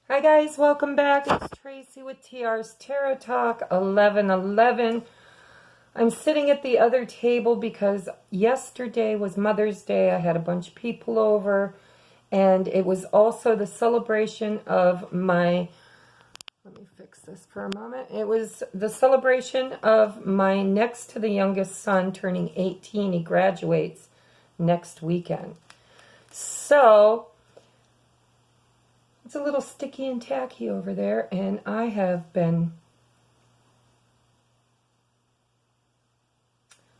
Hi guys, welcome back. It's Tracy with TR's Tarot Talk 1111. I'm sitting at the other table because yesterday was Mother's Day. I had a bunch of people over, and it was also the celebration of my, let me fix this for a moment. It was the celebration of my next to the youngest son turning 18. He graduates next weekend. So it's a little sticky and tacky over there, and I have been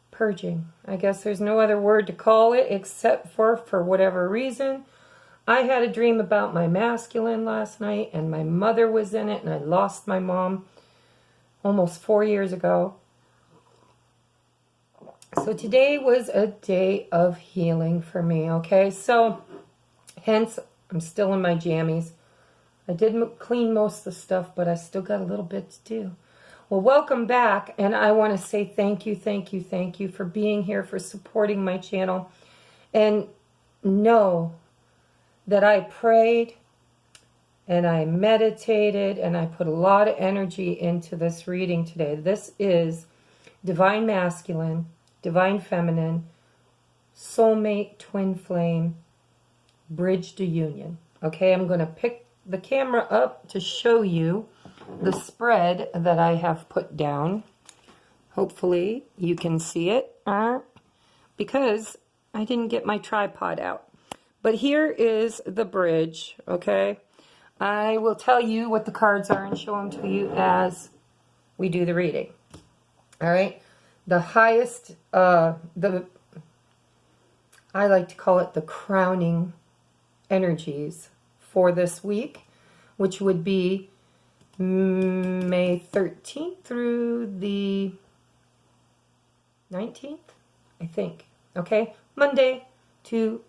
purging. I guess there's no other word to call it except for whatever reason, I had a dream about my masculine last night, and my mother was in it, and I lost my mom almost 4 years ago. So today was a day of healing for me, okay? So, hence, I'm still in my jammies. I did clean most of the stuff, but I still got a little bit to do. Well, welcome back, and I want to say thank you for being here, for supporting my channel. And know that I prayed, and I meditated, and I put a lot of energy into this reading today. This is Divine Masculine, Divine Feminine, Soulmate, Twin Flame, Bridge to Union. Okay, I'm going to pick the camera up to show you the spread that I have put down. Hopefully you can see it because I didn't get my tripod out. But here is the bridge, okay? I will tell you what the cards are and show them to you as we do the reading. All right? The highest, I like to call it the crowning energies for this week, which would be May 13th through the 19th, I think. Okay? Monday to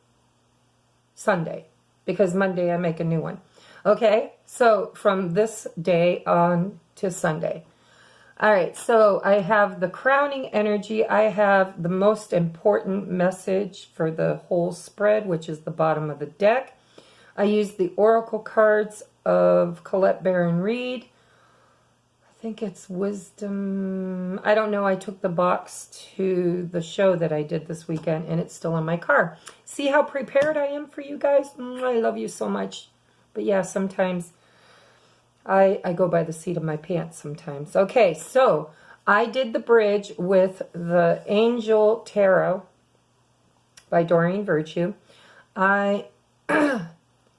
Sunday, because Monday I make a new one. Okay? So from this day on to Sunday. All right, so I have the crowning energy. I have the most important message for the whole spread, which is the bottom of the deck. I used the oracle cards of Colette Baron Reed. I think it's Wisdom. I don't know. I took the box to the show that I did this weekend, and it's still in my car. See how prepared I am for you guys? I love you so much. But yeah, sometimes I go by the seat of my pants sometimes. Okay, so I did the bridge with the Angel Tarot by Doreen Virtue.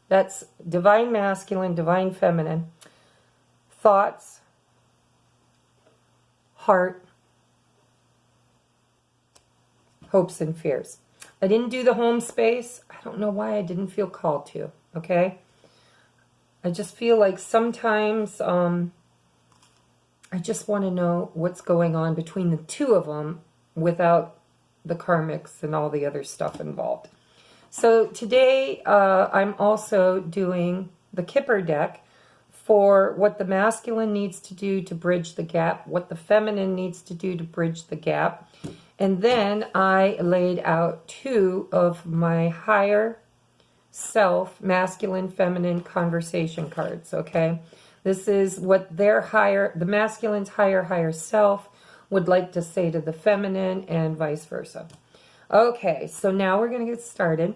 That's Divine Masculine, Divine Feminine, Thoughts, Heart, Hopes and Fears. I didn't do the home space. I don't know why I didn't feel called to, okay? I just feel like sometimes I just want to know what's going on between the two of them without the karmics and all the other stuff involved. So today I'm also doing the Kipper deck for what the masculine needs to do to bridge the gap, what the feminine needs to do to bridge the gap. And then I laid out two of my higher self, masculine, feminine conversation cards, okay? This is what their the masculine's higher self would like to say to the feminine and vice versa. Okay, so now we're going to get started.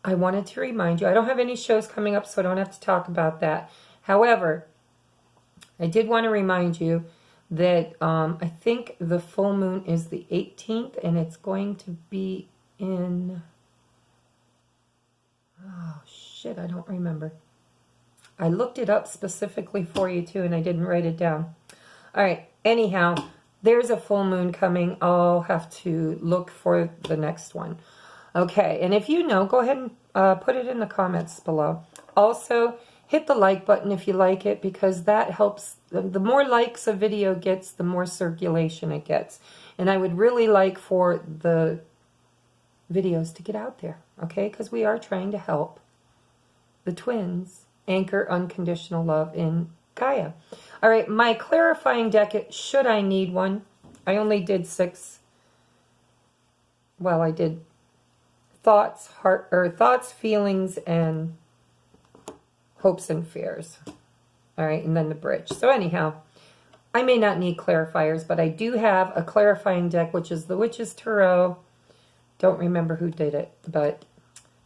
I wanted to remind you, I don't have any shows coming up, so I don't have to talk about that. However, I did want to remind you that I think the full moon is the 18th, and it's going to be in... Oh, shit, I don't remember. I looked it up specifically for you, too, and I didn't write it down. All right, anyhow, there's a full moon coming. I'll have to look for the next one. Okay, and if you know, go ahead and put it in the comments below. Also, hit the like button if you like it, because that helps. The more likes a video gets, the more circulation it gets. And I would really like for the videos to get out there, okay? Because we are trying to help the twins anchor unconditional love in Gaia. All right, my clarifying deck, should I need one, I only did 6. Well, I did thoughts, thoughts, feelings, and hopes and fears. All right, and then the bridge. So anyhow, I may not need clarifiers, but I do have a clarifying deck, which is the Witch's Tarot. Don't remember who did it, but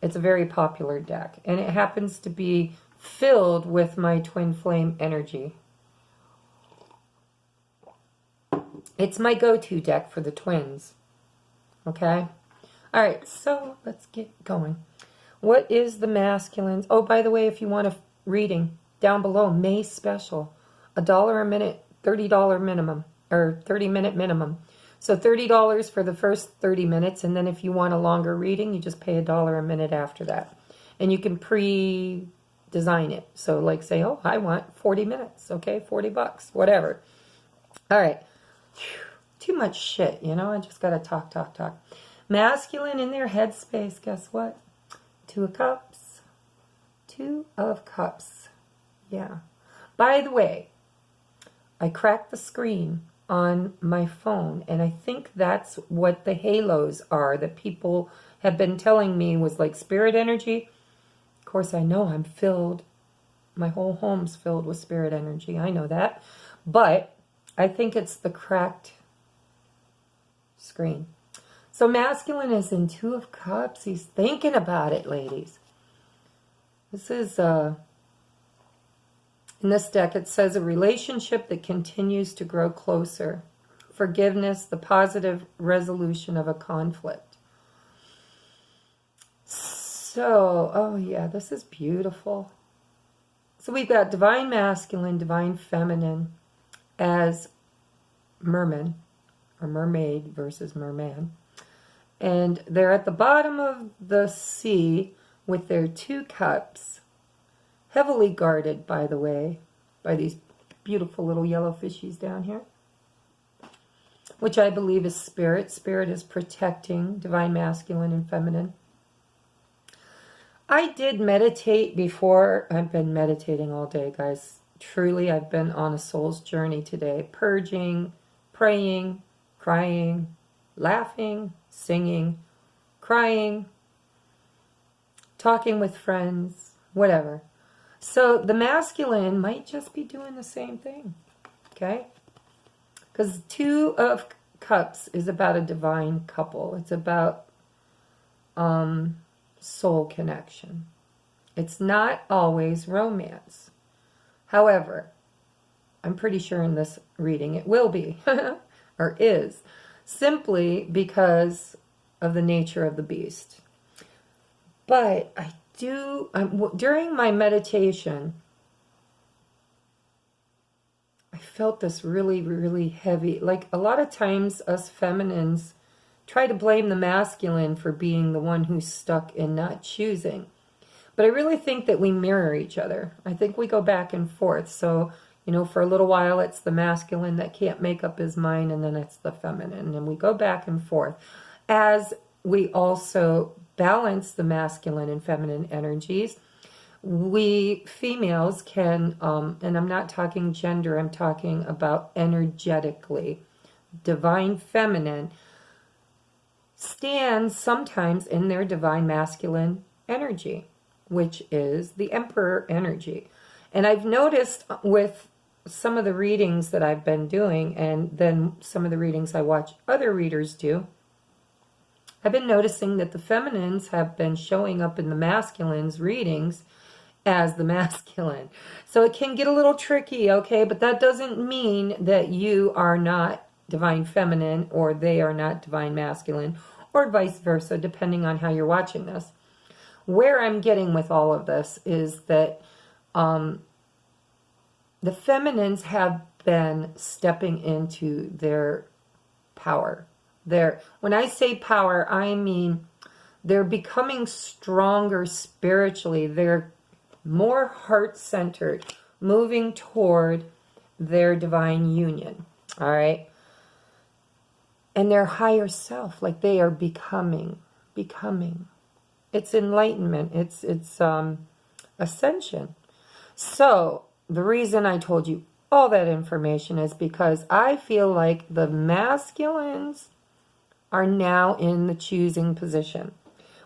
it's a very popular deck. And it happens to be filled with my twin flame energy. It's my go-to deck for the twins. Okay? All right, so let's get going. What is the masculines? Oh, by the way, if you want a reading, down below, May special. $1 a minute, $30 minimum, or 30-minute minimum. So $30 for the first 30 minutes, and then if you want a longer reading, you just pay $1 a minute after that. And you can pre-design it. So like say, oh, I want 40 minutes, okay, $40, whatever. All right. Too much shit, you know, I just got to talk. Masculine in their headspace, guess what? 2 of Cups. 2 of Cups. Yeah. By the way, I cracked the screen on my phone, and I think that's what the halos are that people have been telling me was like spirit energy. Of course, I know I'm filled. My whole home's filled with spirit energy. I know that. But I think it's the cracked screen. So masculine is in 2 of Cups. He's thinking about it, ladies. This is, in this deck, it says a relationship that continues to grow closer. Forgiveness, the positive resolution of a conflict. So, oh yeah, this is beautiful. So we've got divine masculine, divine feminine as merman, or mermaid versus merman. And they're at the bottom of the sea with their 2 cups, heavily guarded, by the way, by these beautiful little yellow fishies down here, which I believe is spirit. Spirit is protecting divine masculine and feminine. I did meditate before. I've been meditating all day, guys. Truly, I've been on a soul's journey today, purging, praying, crying, laughing, singing, crying, talking with friends, whatever. So the masculine might just be doing the same thing, okay? Because 2 of Cups is about a divine couple. It's about soul connection. It's not always romance. However, I'm pretty sure in this reading it will be, or is, simply because of the nature of the beast. But I do, during my meditation, I felt this really, really heavy. Like a lot of times us feminines try to blame the masculine for being the one who's stuck in not choosing. But I really think that we mirror each other. I think we go back and forth. So, you know, for a little while it's the masculine that can't make up his mind, and then it's the feminine. And we go back and forth. As we also balance the masculine and feminine energies, we females can, and I'm not talking gender, I'm talking about energetically, divine feminine stands sometimes in their divine masculine energy, which is the emperor energy. And I've noticed with some of the readings that I've been doing, and then some of the readings I watch other readers do, I've been noticing that the feminines have been showing up in the masculines' readings as the masculine. So it can get a little tricky, okay? But that doesn't mean that you are not divine feminine or they are not divine masculine, or vice versa, depending on how you're watching this. Where I'm getting with all of this is that the feminines have been stepping into their power. When I say power, I mean they're becoming stronger spiritually. They're more heart-centered, moving toward their divine union, all right? And their higher self, like they are becoming. It's enlightenment. It's ascension. So the reason I told you all that information is because I feel like the masculines are now in the choosing position.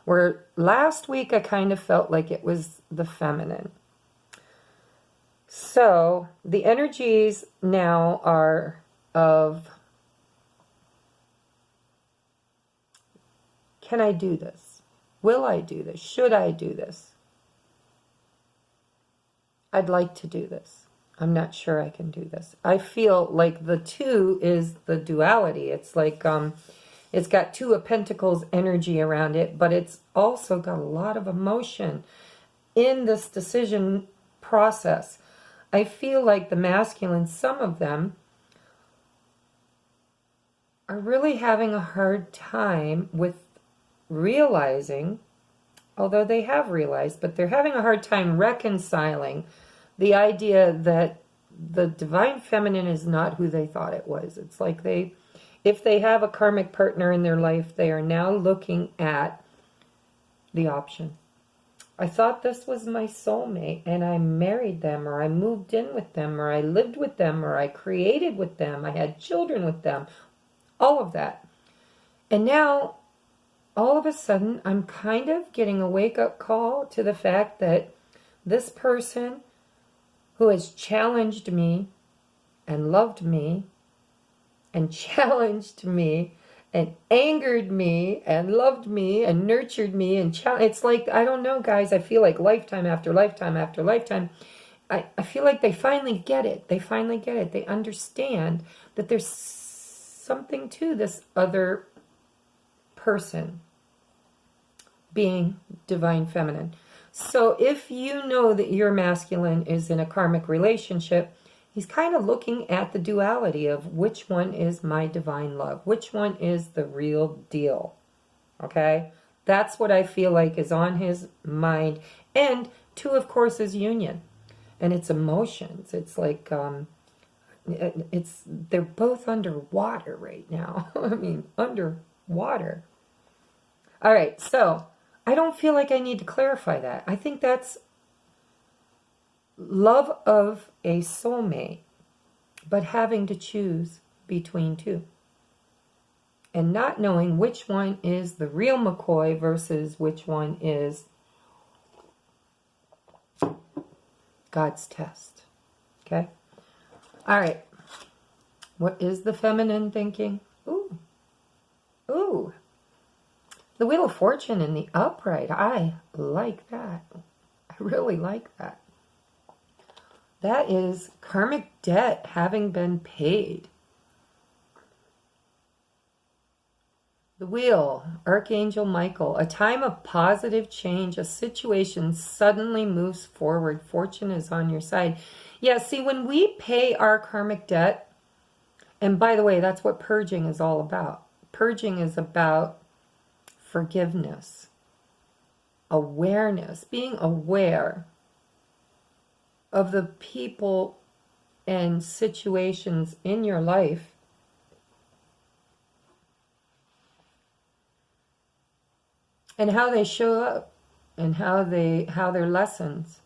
Where last week I kind of felt like it was the feminine. So the energies now are of, can I do this? Will I do this? Should I do this? I'd like to do this. I'm not sure I can do this. I feel like the two is the duality. It's like it's got two of pentacles energy around it, but it's also got a lot of emotion in this decision process. I feel like the masculine, some of them are really having a hard time with realizing, although they have realized, but they're having a hard time reconciling the idea that the divine feminine is not who they thought it was. It's like if they have a karmic partner in their life, they are now looking at the option. I thought this was my soulmate, and I married them, or I moved in with them, or I lived with them, or I created with them, I had children with them, all of that. And now, all of a sudden, I'm kind of getting a wake-up call to the fact that this person who has challenged me and loved me and challenged me and angered me and loved me and nurtured me and it's like, I don't know, guys, I feel like lifetime after lifetime after lifetime, I feel like they finally get it. They finally get it. They understand that there's something to this other person being divine feminine. So if you know that your masculine is in a karmic relationship, he's kind of looking at the duality of which one is my divine love, which one is the real deal. Okay? That's what I feel like is on his mind. And two, of course, is union. And it's emotions. It's like, they're both underwater right now. I mean, underwater. All right, so I don't feel like I need to clarify that. I think that's love of a soulmate, but having to choose between two. And not knowing which one is the real McCoy versus which one is God's test. Okay? All right. What is the feminine thinking? Ooh. Ooh. The Wheel of Fortune in the upright. I like that. I really like that. That is karmic debt having been paid. The Wheel, Archangel Michael. A time of positive change. A situation suddenly moves forward. Fortune is on your side. Yeah, see, when we pay our karmic debt, and by the way, that's what purging is all about. Purging is about forgiveness, awareness, being aware of the people and situations in your life and how they show up and how they're lessons.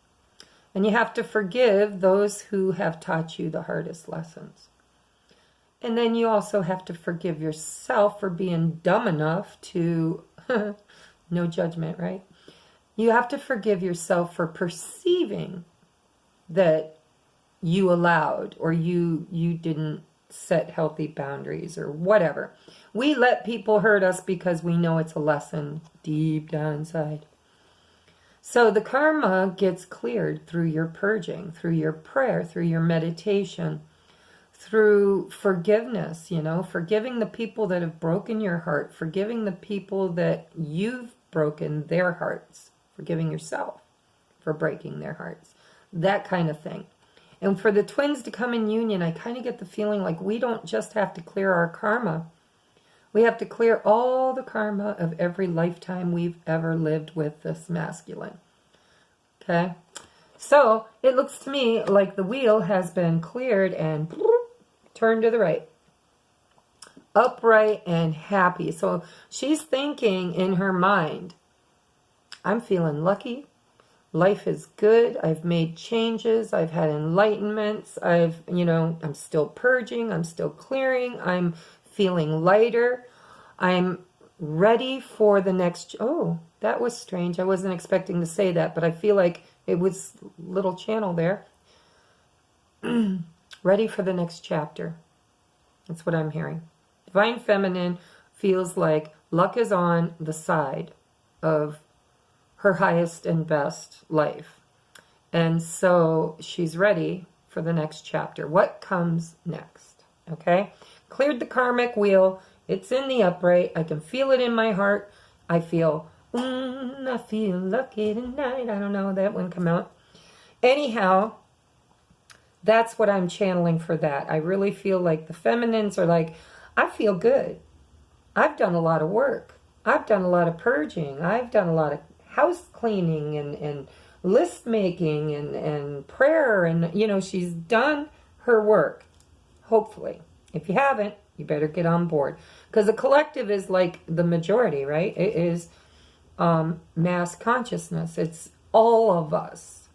And you have to forgive those who have taught you the hardest lessons. And then you also have to forgive yourself for being dumb enough to, no judgment, right? You have to forgive yourself for perceiving that you allowed or you didn't set healthy boundaries or whatever. We let people hurt us because we know it's a lesson deep down inside. So the karma gets cleared through your purging, through your prayer, through your meditation, through forgiveness, forgiving the people that have broken your heart, forgiving the people that you've broken their hearts, forgiving yourself for breaking their hearts, that kind of thing. And for the twins to come in union, I kind of get the feeling like we don't just have to clear our karma. We have to clear all the karma of every lifetime we've ever lived with this masculine. Okay? So it looks to me like the wheel has been cleared and turned to the right. Upright and happy. So she's thinking in her mind, I'm feeling lucky. Life is good. I've made changes. I've had enlightenments. I'm still purging. I'm still clearing. I'm feeling lighter. I'm ready for the next... Oh, that was strange. I wasn't expecting to say that, but I feel like it was little channel there. Ready for the next chapter. That's what I'm hearing. Divine Feminine feels like luck is on the side of her highest and best life. And so she's ready for the next chapter. What comes next? Okay? Cleared the karmic wheel. It's in the upright. I can feel it in my heart. I feel lucky tonight. I don't know, that one come out. Anyhow, that's what I'm channeling for that. I really feel like the feminines are like, I feel good. I've done a lot of work. I've done a lot of purging. I've done a lot of house cleaning and list making and prayer. And, you know, she's done her work, hopefully. If you haven't, you better get on board. Because the collective is like the majority, right? It is mass consciousness. It's all of us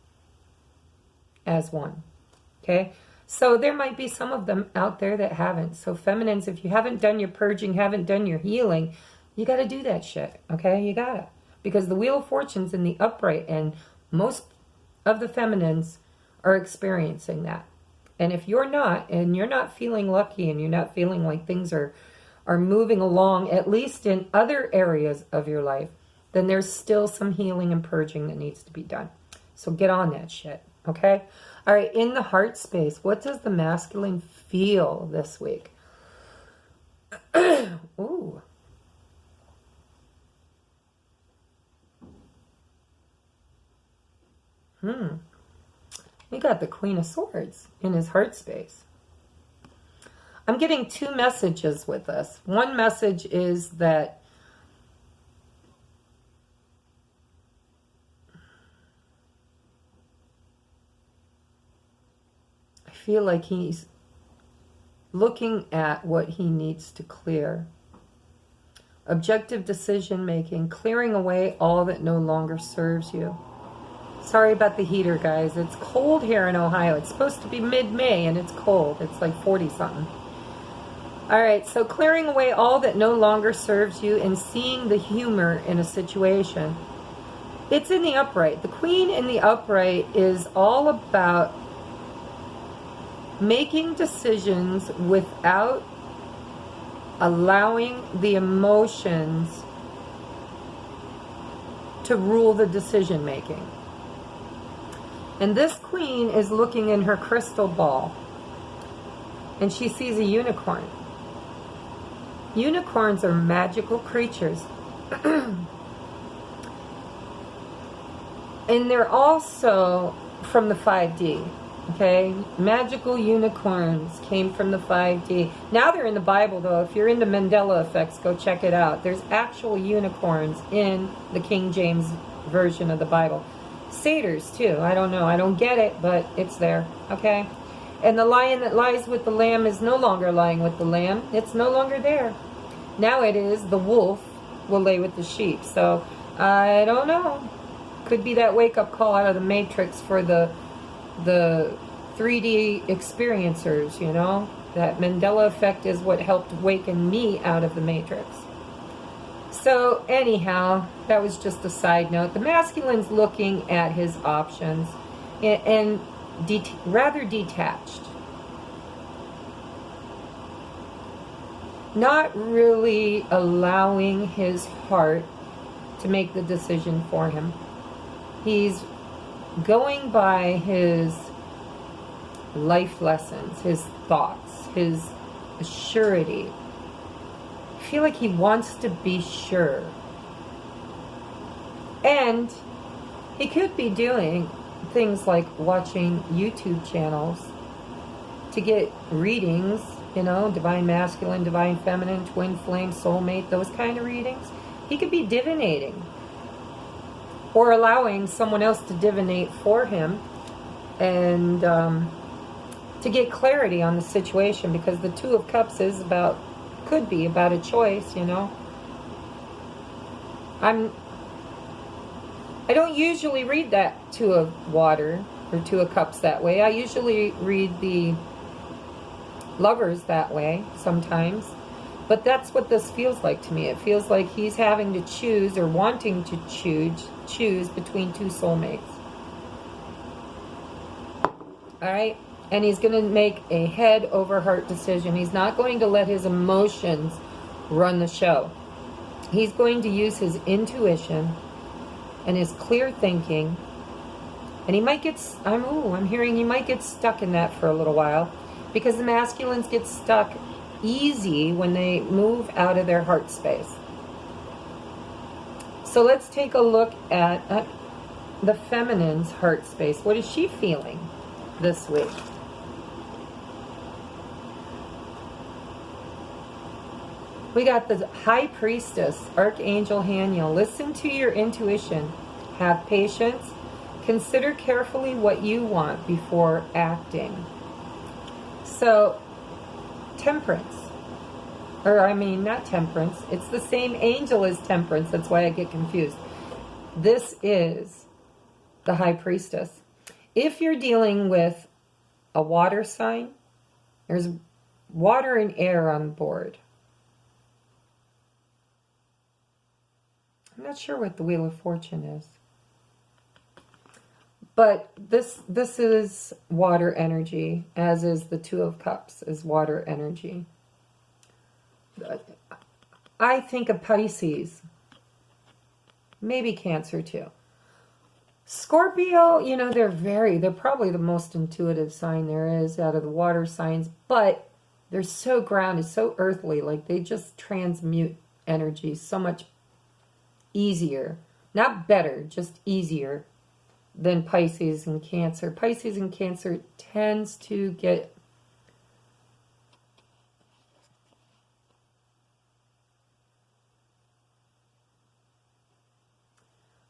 as one. Okay? So there might be some of them out there that haven't. So feminines, if you haven't done your purging, haven't done your healing, you got to do that shit. Okay? You got to. Because the Wheel of Fortune's in the upright, and most of the feminines are experiencing that. And if you're not, and you're not feeling lucky, and you're not feeling like things are moving along, at least in other areas of your life, then there's still some healing and purging that needs to be done. So get on that shit, okay? All right, in the heart space, what does the masculine feel this week? Ooh. We got the Queen of Swords in his heart space. I'm getting two messages with this. One message is that I feel like he's looking at what he needs to clear. Objective decision making, clearing away all that no longer serves you. Sorry about the heater, guys. It's cold here in Ohio. It's supposed to be mid-May, and it's cold. It's like 40-something. All right, so clearing away all that no longer serves you and seeing the humor in a situation. It's in the upright. The Queen in the upright is all about making decisions without allowing the emotions to rule the decision making. And this Queen is looking in her crystal ball, and she sees a unicorn. Unicorns are magical creatures. And they're also from the 5D. Okay? Magical unicorns came from the 5D. Now they're in the Bible, though. If you're into Mandela effects, go check it out. There's actual unicorns in the King James Version of the Bible. Satyrs, too. I don't know. I don't get it, but it's there. Okay? And the lion that lies with the lamb is no longer lying with the lamb. It's no longer there. Now it is the wolf will lay with the sheep. So, I don't know. Could be that wake-up call out of the Matrix for the 3D experiencers, you know? That Mandela effect is what helped waken me out of the Matrix. So, anyhow, that was just a side note. The masculine's looking at his options and rather detached. Not really allowing his heart to make the decision for him. He's going by his life lessons, his thoughts, his surety. I feel like he wants to be sure. And he could be doing things like watching YouTube channels to get readings, you know, divine masculine, divine feminine, twin flame, soulmate, those kind of readings. He could be divinating or allowing someone else to divinate for him and to get clarity on the situation, because the Two of Cups is about, could be about a choice, you know. I don't usually read that Two of Water or Two of Cups that way. I usually read the Lovers that way sometimes. But that's what this feels like to me. It feels like he's having to choose or wanting to choose between two soulmates. All right. and he's going to make a head over heart decision. He's not going to let his emotions run the show. He's going to use his intuition and his clear thinking, and he might get, I'm hearing he might get stuck in that for a little while, because the masculines get stuck easy when they move out of their heart space. So let's take a look at the feminine's heart space. What is she feeling this week? We got the High Priestess, Archangel Haniel. Listen to your intuition. Have patience. Consider carefully what you want before acting. So, Temperance. Or, I mean, not Temperance. It's the same angel as Temperance. That's why I get confused. This is the High Priestess. If you're dealing with a water sign, there's water and air on board. I'm not sure what the Wheel of Fortune is. But this is water energy, as is the Two of Cups, is water energy. I think of Pisces. Maybe Cancer too. Scorpio, you know, they're probably the most intuitive sign there is out of the water signs, but they're so grounded, so earthly, like they just transmute energy so much easier. Not better, just easier than Pisces and Cancer. Pisces and Cancer tends to get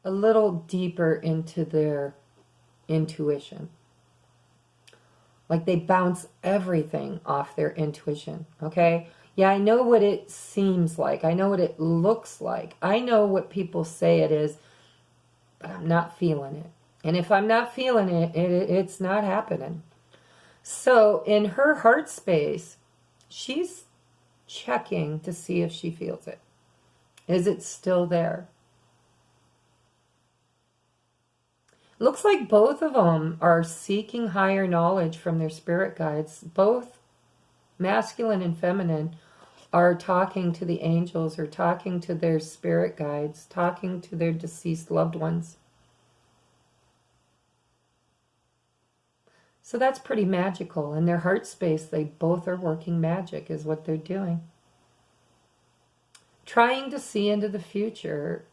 a little deeper into their intuition. Like they bounce everything off their intuition, okay? Yeah, I know what it seems like. I know what it looks like. I know what people say it is, but I'm not feeling it. And if I'm not feeling it, it's not happening. So in her heart space, she's checking to see if she feels it. Is it still there? Looks like both of them are seeking higher knowledge from their spirit guides. Both masculine and feminine are talking to the angels or talking to their spirit guides, talking to their deceased loved ones. So that's pretty magical. In their heart space, they both are working magic is what they're doing. Trying to see into the future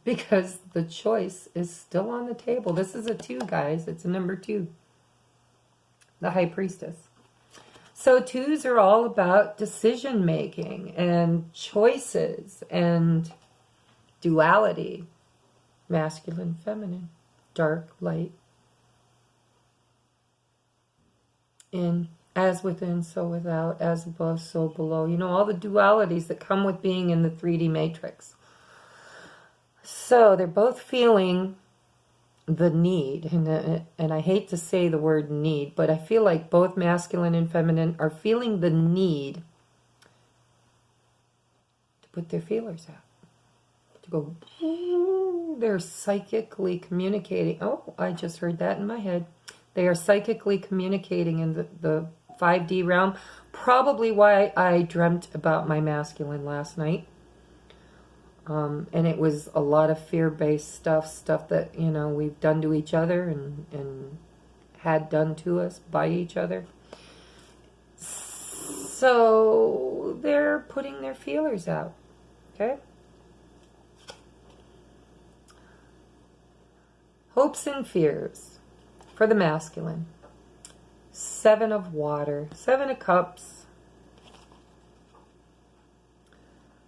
because the choice is still on the table. This is a 2, guys. It's a number 2. The High Priestess. So 2s are all about decision making and choices and duality. Masculine, feminine, dark, light. In as within, so without, as above, so below. You know, all the dualities that come with being in the 3D matrix. So they're both feeling the need, and I hate to say the word need, but I feel like both masculine and feminine are feeling the need to put their feelers out, to go, ooh, they're psychically communicating. Oh, I just heard that in my head. They are psychically communicating in the 5D realm, probably why I dreamt about my masculine last night. And it was a lot of fear-based stuff that, you know, we've done to each other and had done to us by each other. So they're putting their feelers out, okay? Hopes and fears for the masculine. 7 of water, 7 of cups.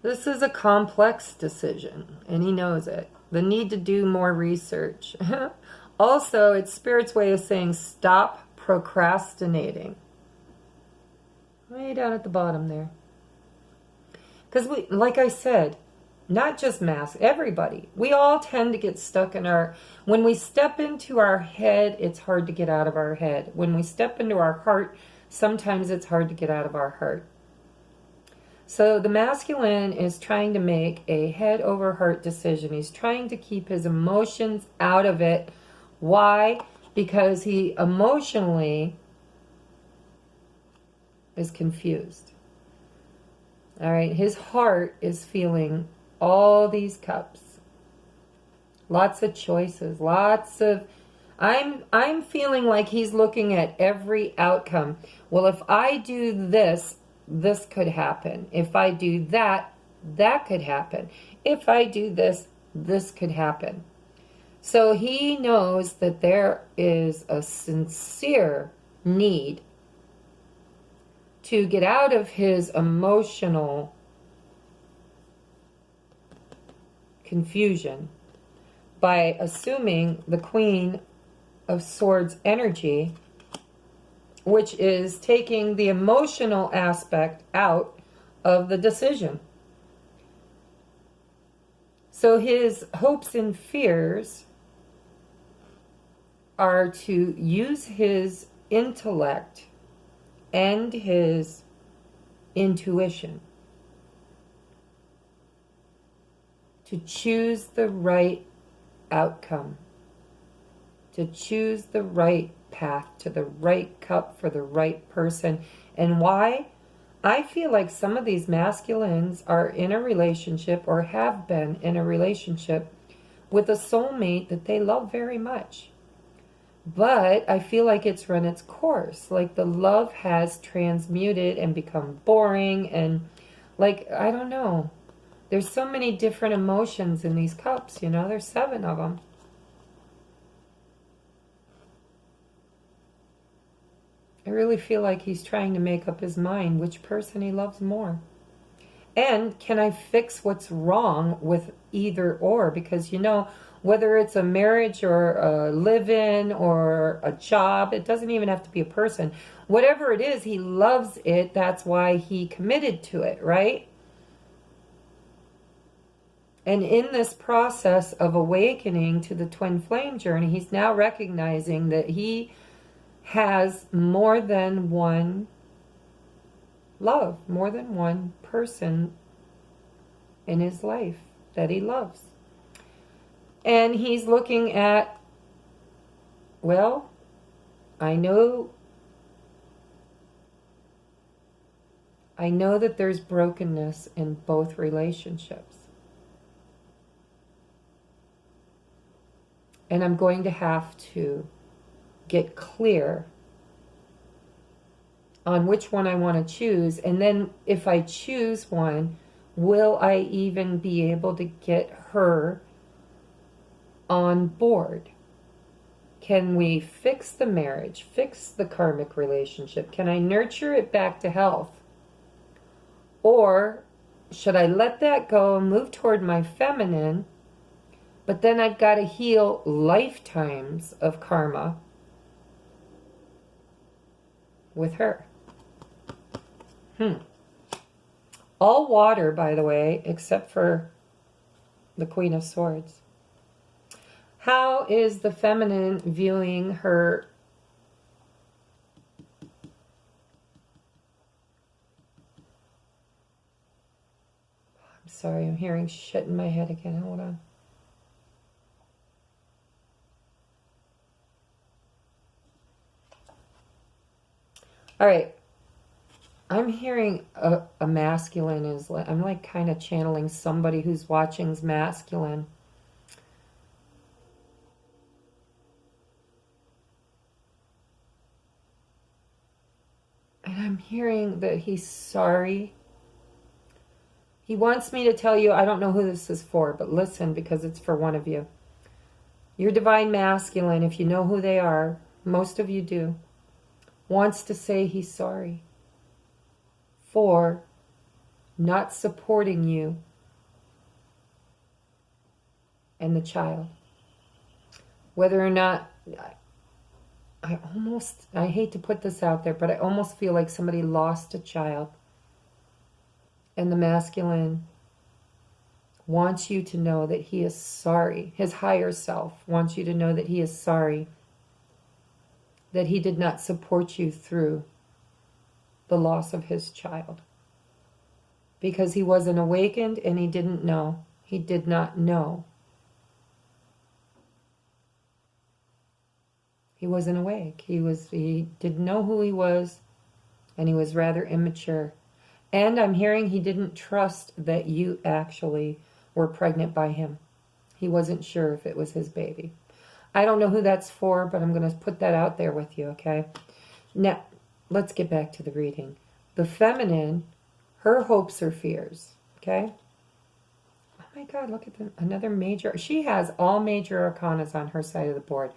This is a complex decision, and he knows it. The need to do more research. Also, it's Spirit's way of saying stop procrastinating. Way down at the bottom there. Because we, like I said, not just everybody. We all tend to get stuck in when we step into our head, it's hard to get out of our head. When we step into our heart, sometimes it's hard to get out of our heart. So the masculine is trying to make a head over heart decision. He's trying to keep his emotions out of it. Why? Because he emotionally is confused. All right, his heart is feeling all these cups. Lots of choices, lots of I'm feeling like he's looking at every outcome. Well, if I do this, this could happen. If I do that, that could happen. If I do this, this could happen. So he knows that there is a sincere need to get out of his emotional confusion by assuming the Queen of Swords energy, which is taking the emotional aspect out of the decision. So his hopes and fears are to use his intellect and his intuition to choose the right outcome, to choose the right path to the right cup for the right person. And why? I feel like some of these masculines are in a relationship or have been in a relationship with a soulmate that they love very much. But I feel like it's run its course. Like the love has transmuted and become boring and like, I don't know. There's so many different emotions in these cups, you know, there's 7 of them. I really feel like he's trying to make up his mind which person he loves more. And can I fix what's wrong with either or? Because, you know, whether it's a marriage or a live-in or a job, it doesn't even have to be a person. Whatever it is, he loves it. That's why he committed to it, right? And in this process of awakening to the twin flame journey, he's now recognizing that he has more than one love, more than one person in his life that he loves. And he's looking at, well, I know that there's brokenness in both relationships. And I'm going to have to get clear on which one I want to choose. And then if I choose one, will I even be able to get her on board? Can we fix the marriage, fix the karmic relationship? Can I nurture it back to health? Or should I let that go and move toward my feminine? But then I've got to heal lifetimes of karma with her. All water, by the way, except for the Queen of Swords. How is the feminine viewing her? I'm sorry, I'm hearing shit in my head again. Hold on. All right. I'm hearing a masculine is like, I'm like kind of channeling somebody who's watching's masculine. And I'm hearing that he's sorry. He wants me to tell you, I don't know who this is for, but listen, because it's for one of you. Your divine masculine, if you know who they are, most of you do, wants to say he's sorry for not supporting you and the child. Whether or not, I hate to put this out there, but I almost feel like somebody lost a child. And the masculine wants you to know that he is sorry. His higher self wants you to know that he is sorry that he did not support you through the loss of his child. Because he wasn't awakened and he didn't know. He did not know. He wasn't awake. He didn't know who he was. and he was rather immature. And I'm hearing he didn't trust that you actually were pregnant by him. He wasn't sure if it was his baby. I don't know who that's for, but I'm going to put that out there with you, okay? Now, let's get back to the reading. The feminine, her hopes or fears, okay? Oh my God, look at them. Another major. She has all major arcanas on her side of the board.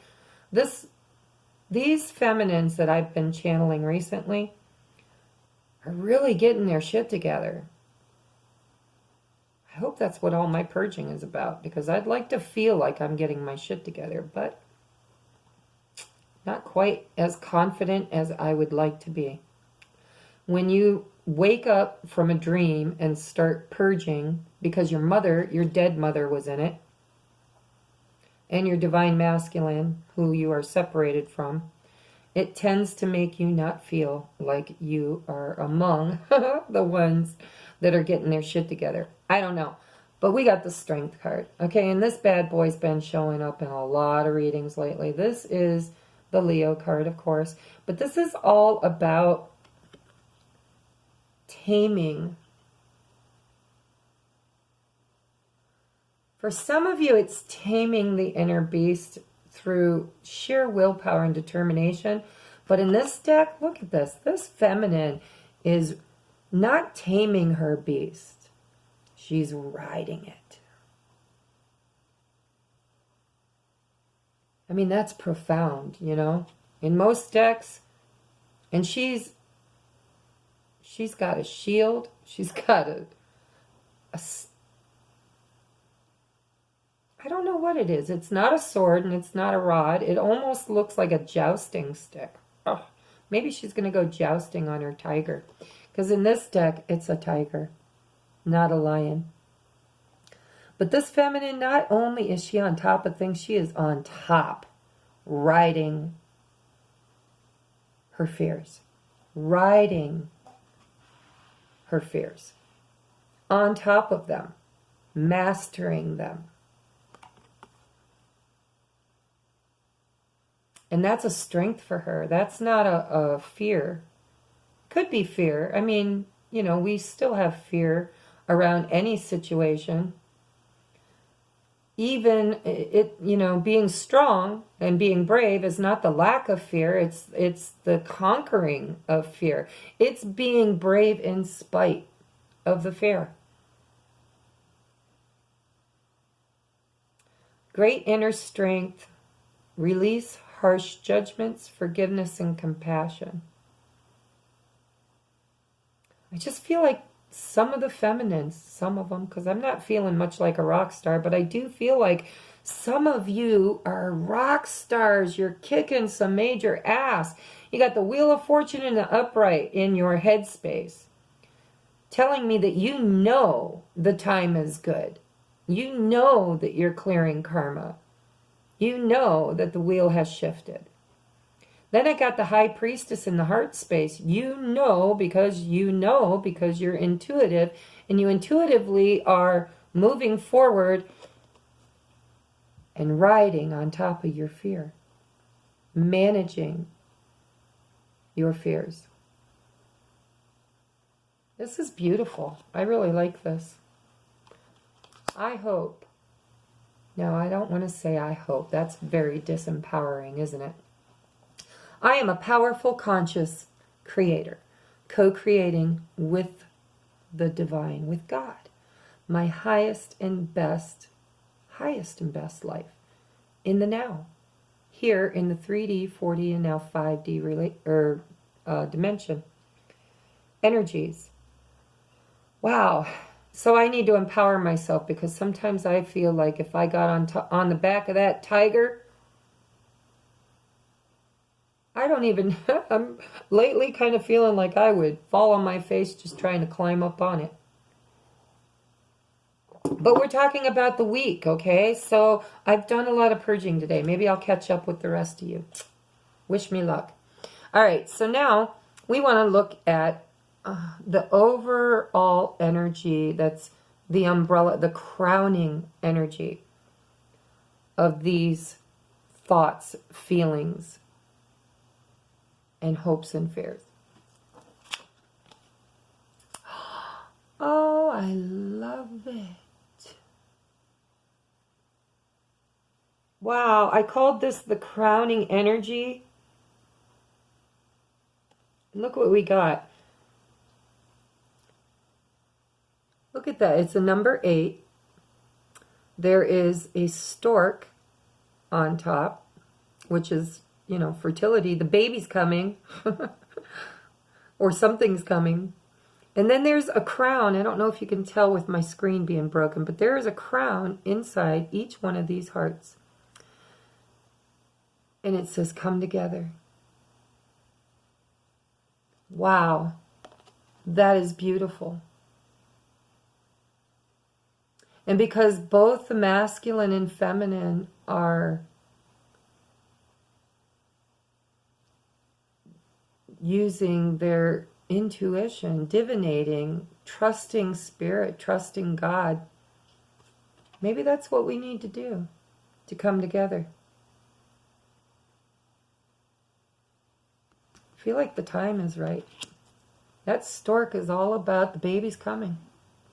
These feminines that I've been channeling recently are really getting their shit together. I hope that's what all my purging is about, because I'd like to feel like I'm getting my shit together, but not quite as confident as I would like to be. When you wake up from a dream and start purging because your mother, your dead mother, was in it, and your divine masculine, who you are separated from, it tends to make you not feel like you are among the ones that are getting their shit together. I don't know. But we got the strength card. Okay, and this bad boy's been showing up in a lot of readings lately. This is the Leo card, of course. But this is all about taming. For some of you, it's taming the inner beast through sheer willpower and determination. But in this deck, look at this. This feminine is not taming her beast. She's riding it. I mean, that's profound, you know? In most decks, and she's got a shield. She's got I don't know what it is. It's not a sword and it's not a rod. It almost looks like a jousting stick. Oh, maybe she's going to go jousting on her tiger. Because in this deck, it's a tiger, not a lion. But this feminine, not only is she on top of things, she is on top, riding her fears. Riding her fears. On top of them. Mastering them. And that's a strength for her. That's not a fear. Could be fear. I mean, you know, we still have fear around any situation. Even it, you know, being strong and being brave is not the lack of fear. It's the conquering of fear. It's being brave in spite of the fear. Great inner strength. Release harsh judgments, forgiveness, and compassion. I just feel like some of the feminines, some of them, because I'm not feeling much like a rock star, but I do feel like some of you are rock stars. You're kicking some major ass. You got the Wheel of Fortune and the upright in your headspace, telling me that you know the time is good. You know that you're clearing karma. You know that the wheel has shifted. Then I got the High Priestess in the heart space. You know because you're intuitive, and you intuitively are moving forward and riding on top of your fear, managing your fears. This is beautiful. I really like this. I hope. No, I don't want to say I hope. That's very disempowering, isn't it? I am a powerful, conscious creator, co-creating with the divine, with God, my highest and best life in the now, here in the 3D, 4D, and now 5D dimension. Energies. Wow. So I need to empower myself, because sometimes I feel like if I got on the back of that tiger, I don't even, I'm lately kind of feeling like I would fall on my face just trying to climb up on it. But we're talking about the week, okay? So I've done a lot of purging today. Maybe I'll catch up with the rest of you. Wish me luck. All right, so now we want to look at the overall energy, that's the umbrella, the crowning energy of these thoughts, feelings, and hopes and fears. Wow, I called this the crowning energy. Look what we got. Look at that. It's a number 8. There is a stork on top, which is, you know, fertility. The baby's coming. Or something's coming. And then there's a crown. I don't know if you can tell with my screen being broken, but there is a crown inside each one of these hearts. And it says, come together. Wow. That is beautiful. And because both the masculine and feminine are using their intuition, divinating, trusting spirit, trusting God, maybe that's what we need to do, to come together. I feel like the time is right. That stork is all about the baby's coming.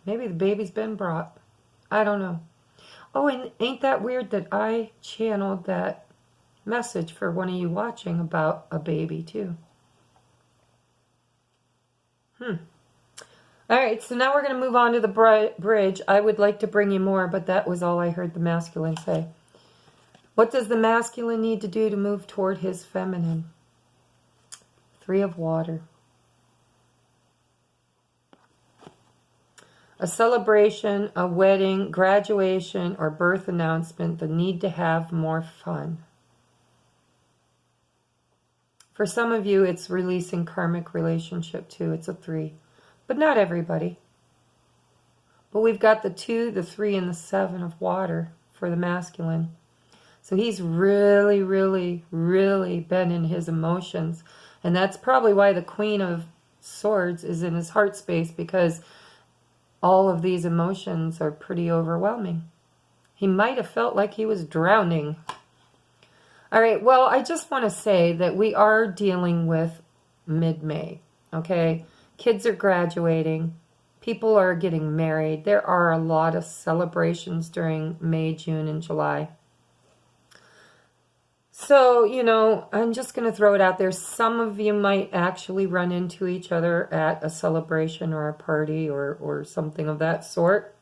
Maybe the baby's been brought. I don't know. Oh, and ain't that weird that I channeled that message for one of you watching about a baby too? All right, so now we're going to move on to the bridge. I would like to bring you more, but that was all I heard the masculine say. What does the masculine need to do to move toward his feminine? 3 of water. A celebration, a wedding, graduation, or birth announcement, the need to have more fun. For some of you, it's releasing karmic relationship too. It's a 3. But not everybody. But we've got the 2, the 3, and the 7 of water for the masculine. So he's really, really, really been in his emotions. And that's probably why the Queen of Swords is in his heart space, because all of these emotions are pretty overwhelming. He might have felt like he was drowning. All right, well, I just want to say that we are dealing with mid-May, okay? Kids are graduating. People are getting married. There are a lot of celebrations during May, June, and July. So, you know, I'm just going to throw it out there. Some of you might actually run into each other at a celebration or a party or something of that sort.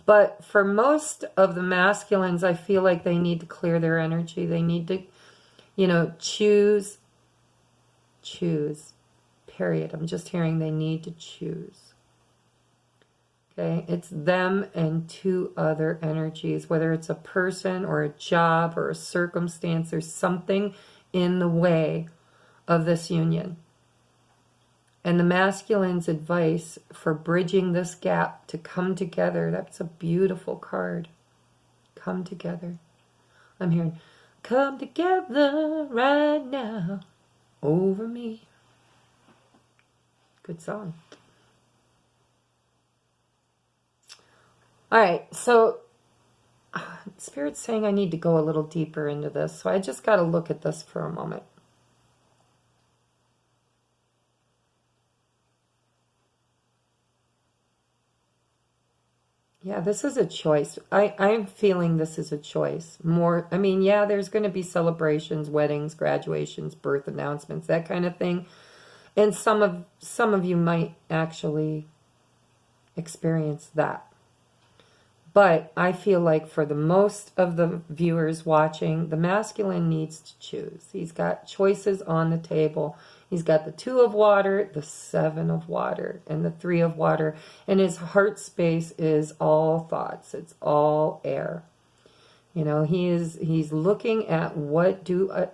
But for most of the masculines, I feel like they need to clear their energy. They need to, you know, choose, period. I'm just hearing they need to choose. Okay, it's them and 2 other energies, whether it's a person or a job or a circumstance. There's something in the way of this union. And the masculine's advice for bridging this gap to come together, that's a beautiful card. Come together. I'm hearing, come together right now over me. Good song. All right, so Spirit's saying I need to go a little deeper into this, so I just got to look at this for a moment. Yeah, this is a choice. I'm feeling this is a choice. More, I mean, yeah, there's going to be celebrations, weddings, graduations, birth announcements, that kind of thing. And some of you might actually experience that. But I feel like for the most of the viewers watching, the masculine needs to choose. He's got choices on the table. He's got the 2 of water, the 7 of water, and the 3 of water. And his heart space is all thoughts. It's all air. You know, he's looking at what do I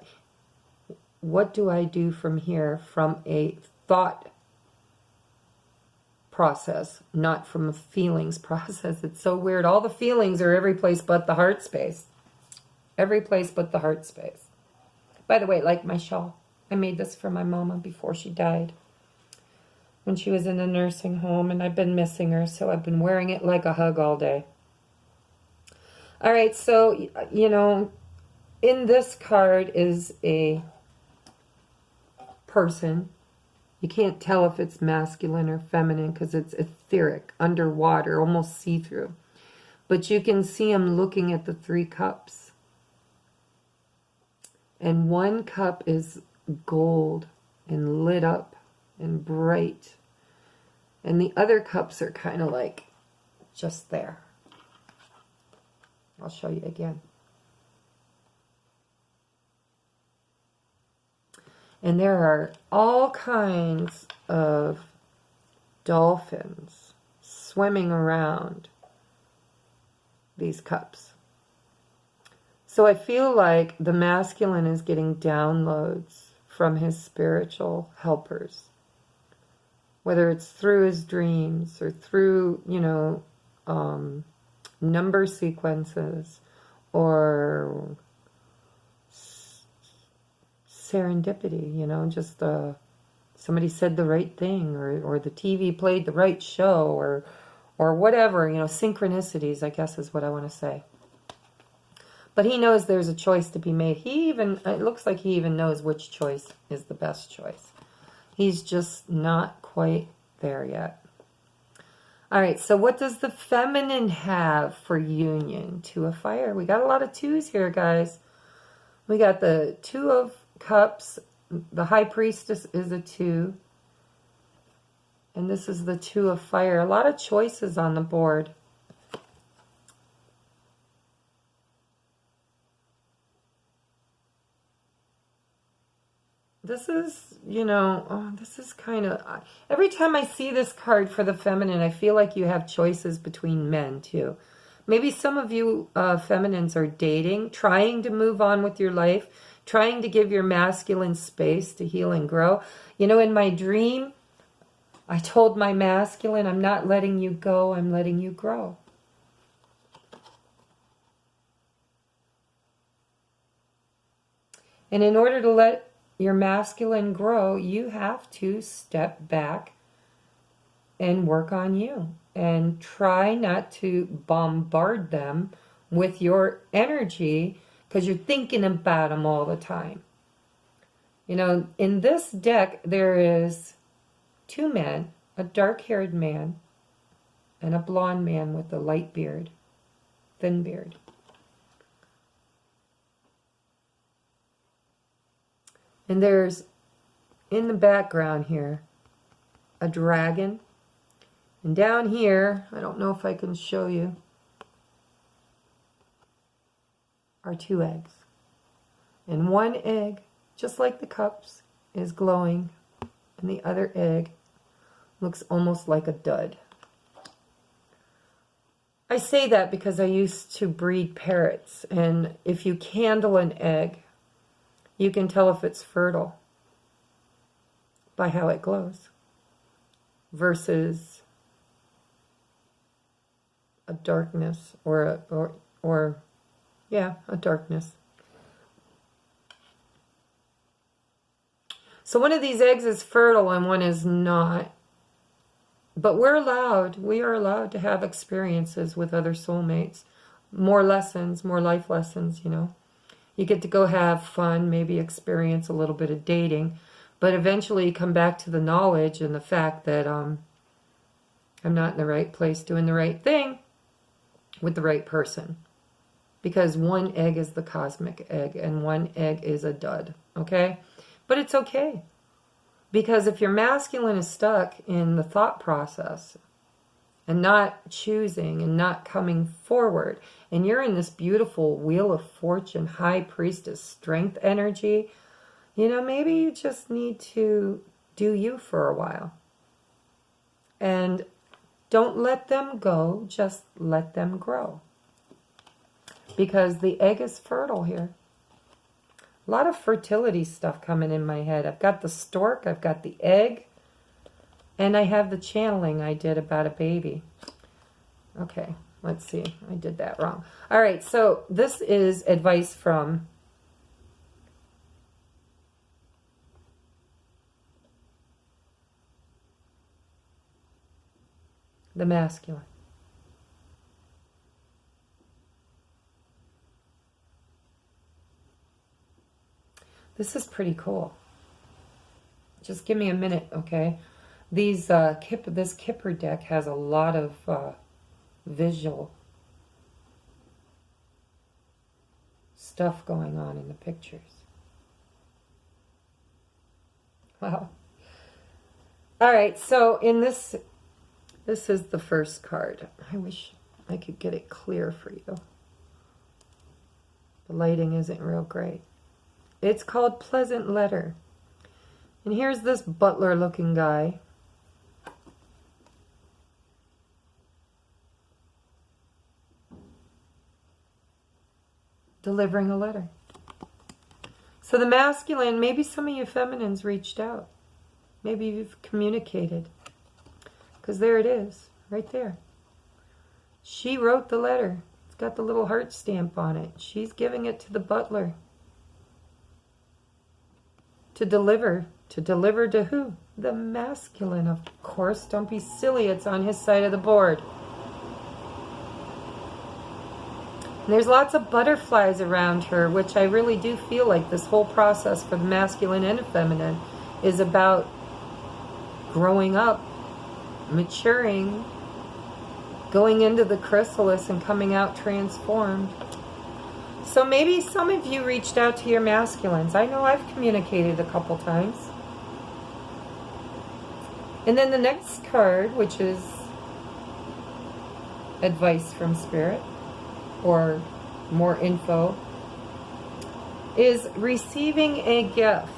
do from here, from a thought process, not from a feelings process. It's so weird. All the feelings are every place but the heart space. Every place but the heart space. By the way, like my shawl. I made this for my mama before she died. When she was in a nursing home, and I've been missing her, so I've been wearing it like a hug all day. All right, so, you know, in this card is a person. You can't tell if it's masculine or feminine because it's etheric, underwater, almost see-through. But you can see him looking at the 3 cups. And one cup is gold and lit up and bright. And the other cups are kind of like just there. I'll show you again. And there are all kinds of dolphins swimming around these cups. So I feel like the masculine is getting downloads from his spiritual helpers. Whether it's through his dreams or through, you know, number sequences or serendipity, you know, just somebody said the right thing, or the TV played the right show, or whatever, you know, synchronicities, I guess is what I want to say. But he knows there's a choice to be made. It looks like he even knows which choice is the best choice. He's just not quite there yet. All right, so what does the feminine have for union? Two of fire. We got a lot of twos here, guys. We got the Two of Cups. The High Priestess is a 2. And this is the Two of Fire. A lot of choices on the board. This is, you know, this is kind of... Every time I see this card for the feminine, I feel like you have choices between men, too. Maybe some of you feminines are dating, trying to move on with your life, trying to give your masculine space to heal and grow. You know, in my dream, I told my masculine, I'm not letting you go, I'm letting you grow. And in order to let your masculine grow, you have to step back and work on you. And try not to bombard them with your energy because you're thinking about them all the time. You know, in this deck, there is 2 men, a dark-haired man and a blonde man with a light beard, thin beard. And there's, in the background here, a dragon. And down here, I don't know if I can show you, are 2 eggs. And one egg, just like the cups, is glowing. And the other egg looks almost like a dud. I say that because I used to breed parrots. And if you candle an egg, you can tell if it's fertile by how it glows. Versus a darkness or a darkness. So one of these eggs is fertile and one is not. But we are allowed to have experiences with other soulmates. More lessons, more life lessons, you know. You get to go have fun, maybe experience a little bit of dating, but eventually you come back to the knowledge and the fact that I'm not in the right place doing the right thing with the right person. Because one egg is the cosmic egg and one egg is a dud, okay? But it's okay. Because if your masculine is stuck in the thought process and not choosing and not coming forward, and you're in this beautiful Wheel of Fortune, High Priestess, strength energy, you know, maybe you just need to do you for a while. And don't let them go, just let them grow. Because the egg is fertile here. A lot of fertility stuff coming in my head. I've got the stork, I've got the egg, and I have the channeling I did about a baby. Okay, let's see. I did that wrong. All right, so this is advice from the masculine. This is pretty cool. Just give me a minute, okay? These this Kipper deck has a lot of visual stuff going on in the pictures. Wow. All right, so in this is the first card. I wish I could get it clear for you. The lighting isn't real great. It's called Pleasant Letter. And here's this butler-looking guy. Delivering a letter. So the masculine, maybe some of you feminines reached out. Maybe you've communicated. Because there it is, right there. She wrote the letter. It's got the little heart stamp on it. She's giving it to the butler. To deliver. To deliver to who? The masculine, of course. Don't be silly, it's on his side of the board. And there's lots of butterflies around her, which I really do feel like this whole process for the masculine and the feminine is about growing up, maturing, going into the chrysalis and coming out transformed. So maybe some of you reached out to your masculines. I know I've communicated a couple times. And then the next card, which is advice from Spirit, or more info, is receiving a gift.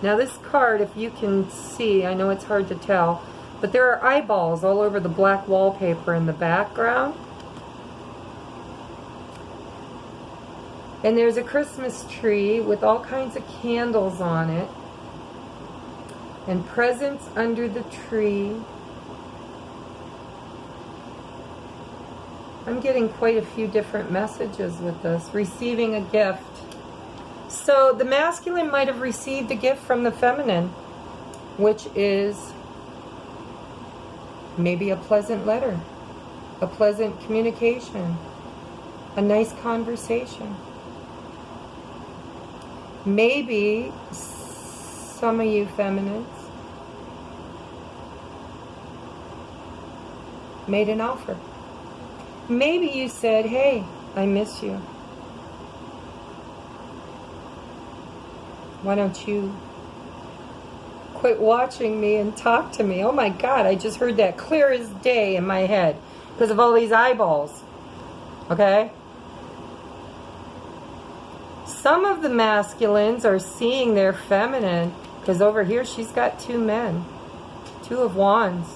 Now this card, if you can see, I know it's hard to tell, but there are eyeballs all over the black wallpaper in the background. And there's a Christmas tree with all kinds of candles on it. And presents under the tree. I'm getting quite a few different messages with this. Receiving a gift. So the masculine might have received a gift from the feminine, which is maybe a pleasant letter, a pleasant communication, a nice conversation. Maybe some of you feminines made an offer. Maybe you said, hey, I miss you. Why don't you quit watching me and talk to me? Oh my God, I just heard that clear as day in my head because of all these eyeballs. Okay? Some of the masculines are seeing their feminine, because over here she's got two men. Two of Wands.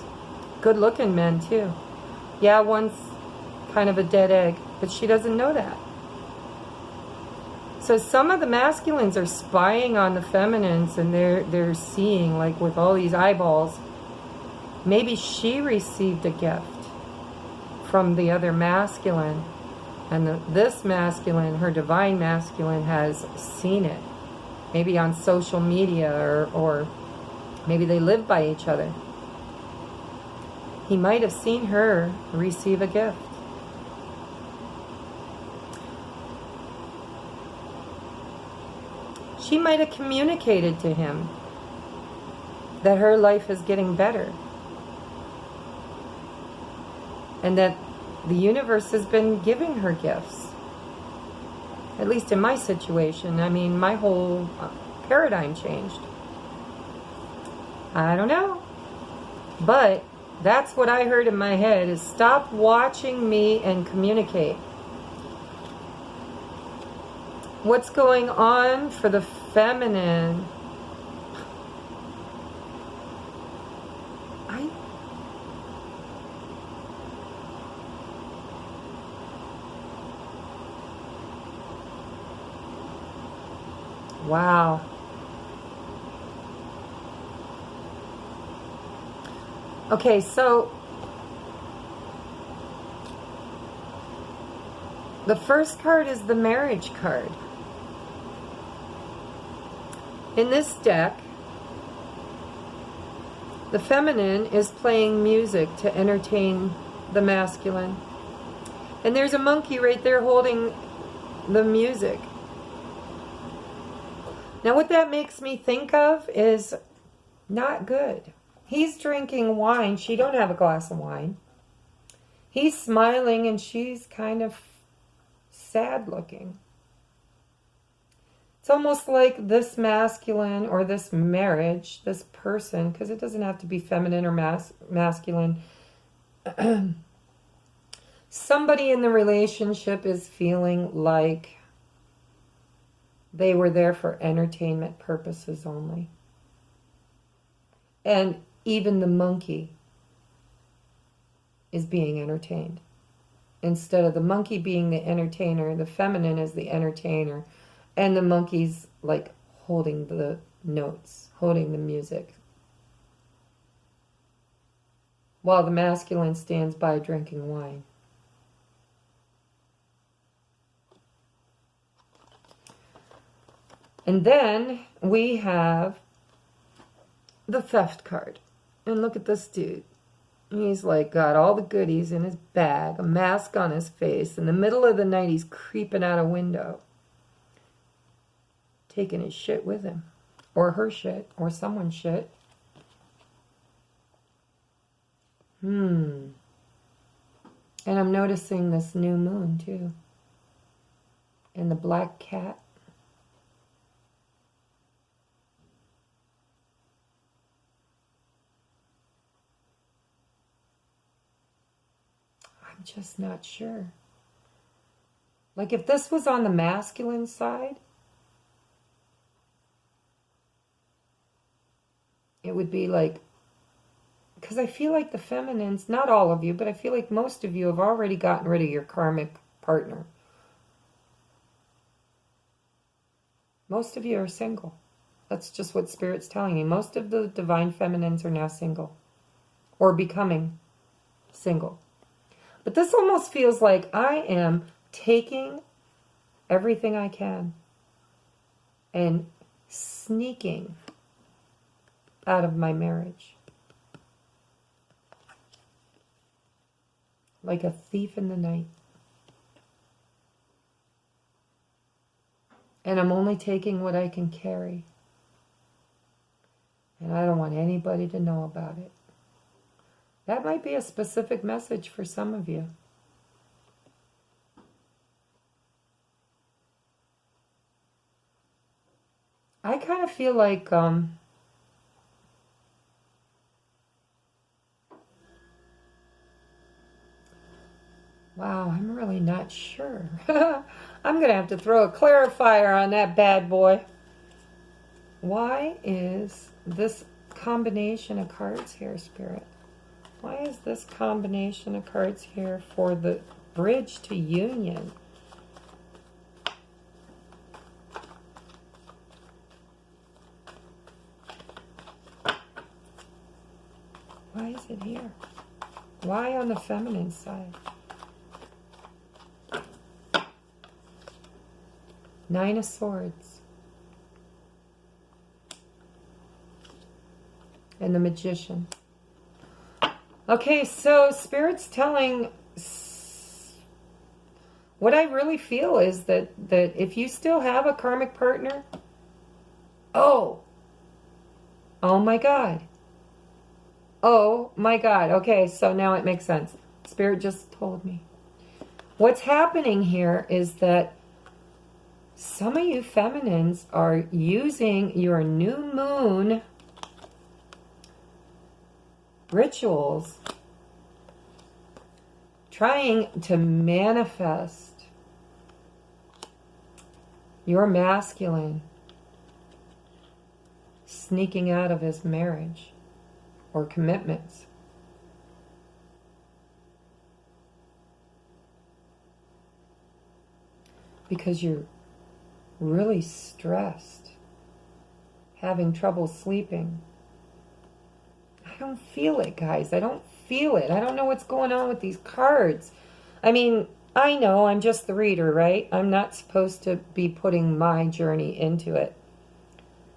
Good looking men too. Yeah, one's kind of a dead egg, but she doesn't know that. So some of the masculines are spying on the feminines, and they're seeing, like with all these eyeballs, maybe she received a gift from the other masculine, and this masculine, her divine masculine, has seen it. Maybe on social media, or maybe they live by each other. He might have seen her receive a gift. She might have communicated to him that her life is getting better. And that the universe has been giving her gifts. At least in my situation. I mean, my whole paradigm changed. I don't know. But that's what I heard in my head, is stop watching me and communicate. What's going on for the feminine? Wow. Okay, so the first card is the marriage card. In this deck, the feminine is playing music to entertain the masculine. And there's a monkey right there holding the music. Now what that makes me think of is not good. He's drinking wine. She don't have a glass of wine. He's smiling and she's kind of sad looking. It's almost like this masculine or this marriage, this person, because it doesn't have to be feminine or masculine. Somebody in the relationship is feeling like they were there for entertainment purposes only. And even the monkey is being entertained. Instead of the monkey being the entertainer, the feminine is the entertainer. And the monkey's like holding the notes, holding the music. While the masculine stands by drinking wine. And then we have the theft card. And look at this dude. He's like got all the goodies in his bag, a mask on his face. In the middle of the night, he's creeping out a window. Taking his shit with him. Or her shit. Or someone's shit. And I'm noticing this new moon too. And the black cat. I'm just not sure. Like if this was on the masculine side, it would be like, because I feel like the feminines, not all of you, but I feel like most of you have already gotten rid of your karmic partner. Most of you are single. That's just what Spirit's telling me. Most of the divine feminines are now single. Or becoming single. But this almost feels like I am taking everything I can and sneaking out of my marriage. Like a thief in the night. And I'm only taking what I can carry. And I don't want anybody to know about it. That might be a specific message for some of you. I kind of feel like wow, I'm really not sure. I'm going to have to throw a clarifier on that bad boy. Why is this combination of cards here, Spirit? Why is this combination of cards here for the bridge to union? Why is it here? Why on the feminine side? 9 of Swords. And the Magician. Okay, so Spirit's telling... What I really feel is that if you still have a karmic partner... Oh my God. Oh my God. Okay, so now it makes sense. Spirit just told me. What's happening here is that some of you feminines are using your new moon rituals, trying to manifest your masculine sneaking out of his marriage or commitments. Because you're really stressed, having trouble sleeping. I don't feel it, guys. I don't feel it. I don't know what's going on with these cards. I mean, I know I'm just the reader, right? I'm not supposed to be putting my journey into it.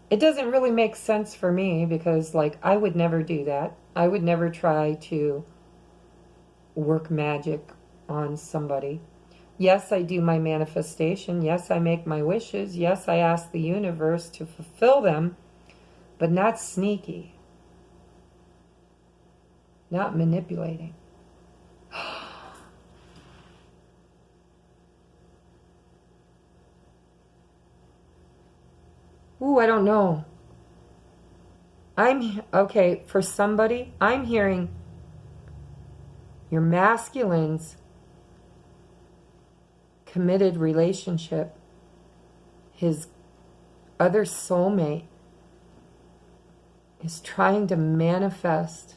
It doesn't really make sense for me because, like, I would never do that. I would never try to work magic on somebody. Yes, I do my manifestation. Yes, I make my wishes. Yes, I ask the universe to fulfill them, but not sneaky. Not manipulating. Ooh, I don't know. Okay, for somebody, I'm hearing your masculine's committed relationship, his other soulmate, is trying to manifest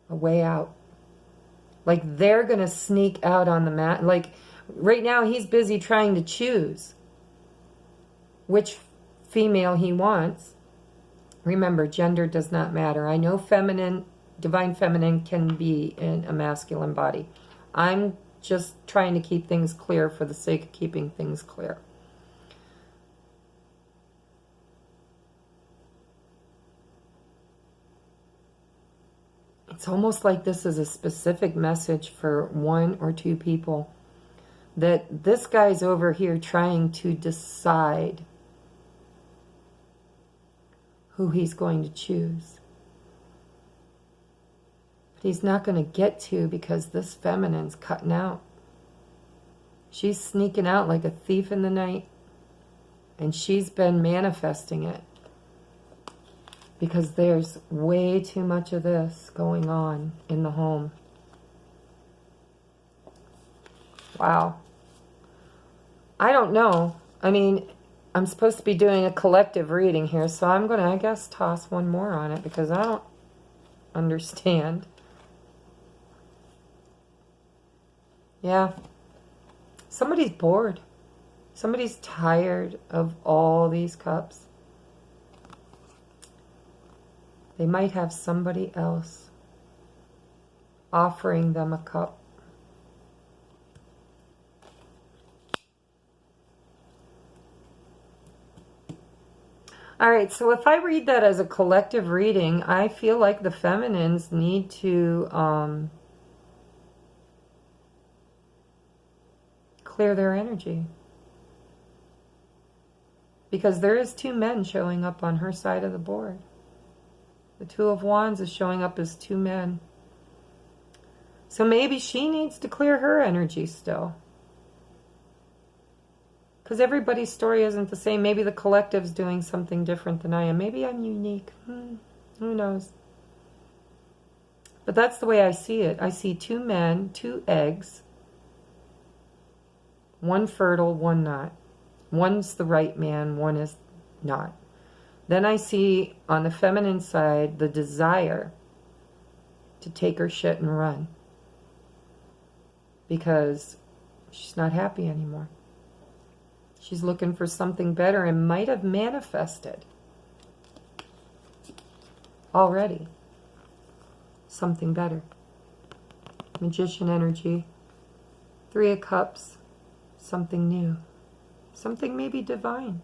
a way out. Like they're going to sneak out on the mat. Like right now he's busy trying to choose which female he wants. Remember, gender does not matter. I know feminine, divine feminine can be in a masculine body. I'm just trying to keep things clear for the sake of keeping things clear. It's almost like this is a specific message for one or two people. That this guy's over here trying to decide who he's going to choose. But he's not going to get to because this feminine's cutting out. She's sneaking out like a thief in the night. And she's been manifesting it. Because there's way too much of this going on in the home. Wow. I don't know. I mean, I'm supposed to be doing a collective reading here, so I'm going to, I guess, toss one more on it because I don't understand. Yeah. Somebody's bored. Somebody's tired of all these cups. They might have somebody else offering them a cup. All right, so if I read that as a collective reading, I feel like the feminines need to clear their energy. Because there is two men showing up on her side of the board. The Two of Wands is showing up as two men. So maybe she needs to clear her energy still. Because everybody's story isn't the same. Maybe the collective's doing something different than I am. Maybe I'm unique. Who knows? But that's the way I see it. I see two men, two eggs. One fertile, one not. One's the right man, one is not. Then I see on the feminine side the desire to take her shit and run. Because she's not happy anymore. She's looking for something better and might have manifested already something better. Magician energy. Three of Cups. Something new. Something maybe divine.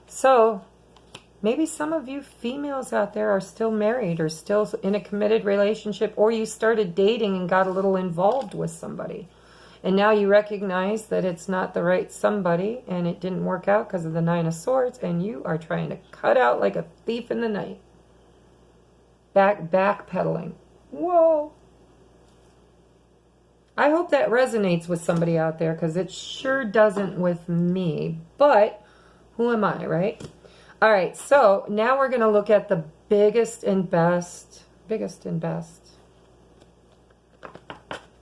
So, maybe some of you females out there are still married or still in a committed relationship, or you started dating and got a little involved with somebody. And now you recognize that it's not the right somebody and it didn't work out because of the Nine of Swords, and you are trying to cut out like a thief in the night. Backpedaling. Whoa. I hope that resonates with somebody out there because it sure doesn't with me. But who am I, right? All right, so now we're going to look at the biggest and best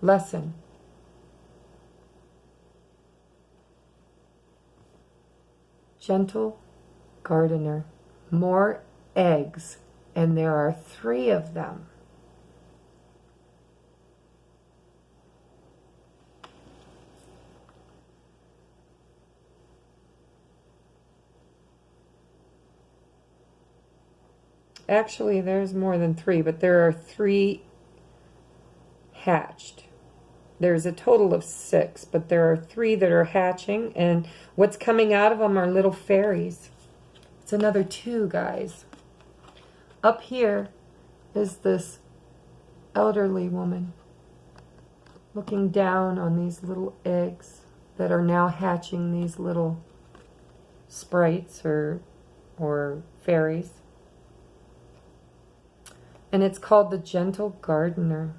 lesson. Gentle gardener. More eggs, and there are 3 of them. Actually, there's more than 3, but there are 3 hatched. There's a total of 6, but there are 3 that are hatching, and what's coming out of them are little fairies. It's another 2, guys. Up here is this elderly woman looking down on these little eggs that are now hatching these little sprites or fairies. And it's called the Gentle Gardener.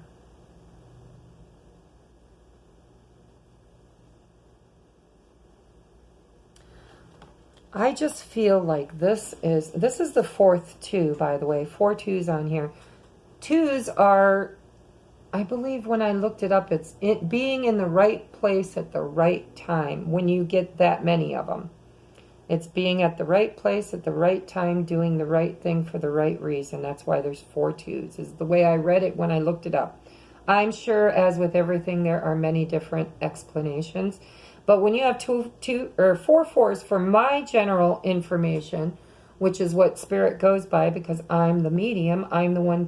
I just feel like this is the fourth two, by the way. 4 twos on here. Twos are, I believe when I looked it up, it's it being in the right place at the right time when you get that many of them. It's being at the right place at the right time, doing the right thing for the right reason. That's why there's 4 twos, is the way I read it when I looked it up. I'm sure, as with everything, there are many different explanations. But when you have 4 fours, for my general information, which is what Spirit goes by, because I'm the medium, I'm the one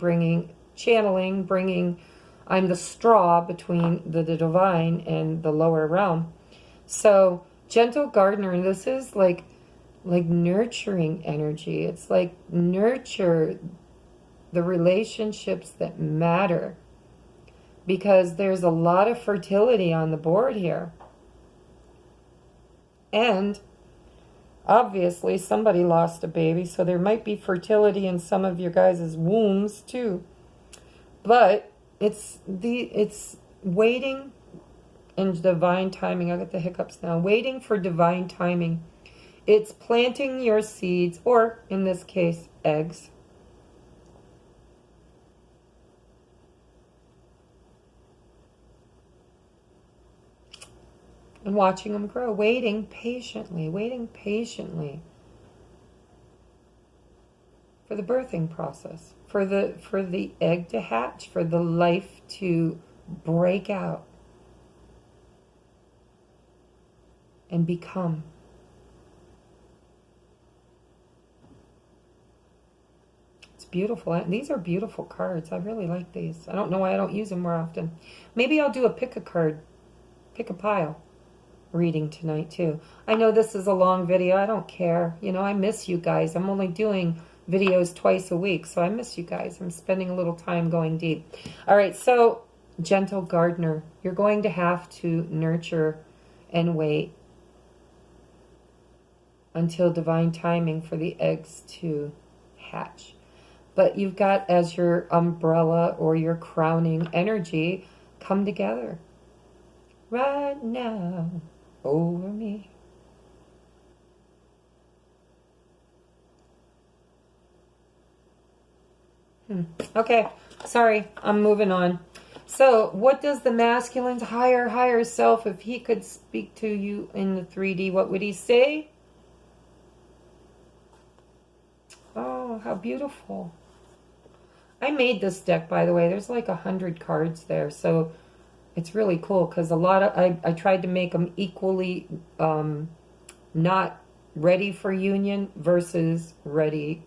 channeling, I'm the straw between the divine and the lower realm. So, gentle gardener, this is like nurturing energy. It's like nurture the relationships that matter, because there's a lot of fertility on the board here. And obviously somebody lost a baby, so there might be fertility in some of your guys' wombs too. But it's waiting in divine timing. I got the hiccups now. Waiting for divine timing. It's planting your seeds, or in this case, eggs. And watching them grow, waiting patiently for the birthing process, for the egg to hatch, for the life to break out and become. It's beautiful. These are beautiful cards. I really like these. I don't know why I don't use them more often. Maybe I'll do a pick a card, pick a pile reading tonight too. I know this is a long video. I don't care. You know, I miss you guys. I'm only doing videos twice a week, so I miss you guys. I'm spending a little time going deep. All right, so gentle gardener, you're going to have to nurture and wait until divine timing for the eggs to hatch. But you've got, as your umbrella or your crowning energy, come together right now over me. Okay, sorry, I'm moving on. So, what does the masculine's higher self, if he could speak to you in the 3D, what would he say? Oh, how beautiful. I made this deck, by the way. There's like 100 cards there, so it's really cool, because a lot of I tried to make them equally not ready for union versus ready,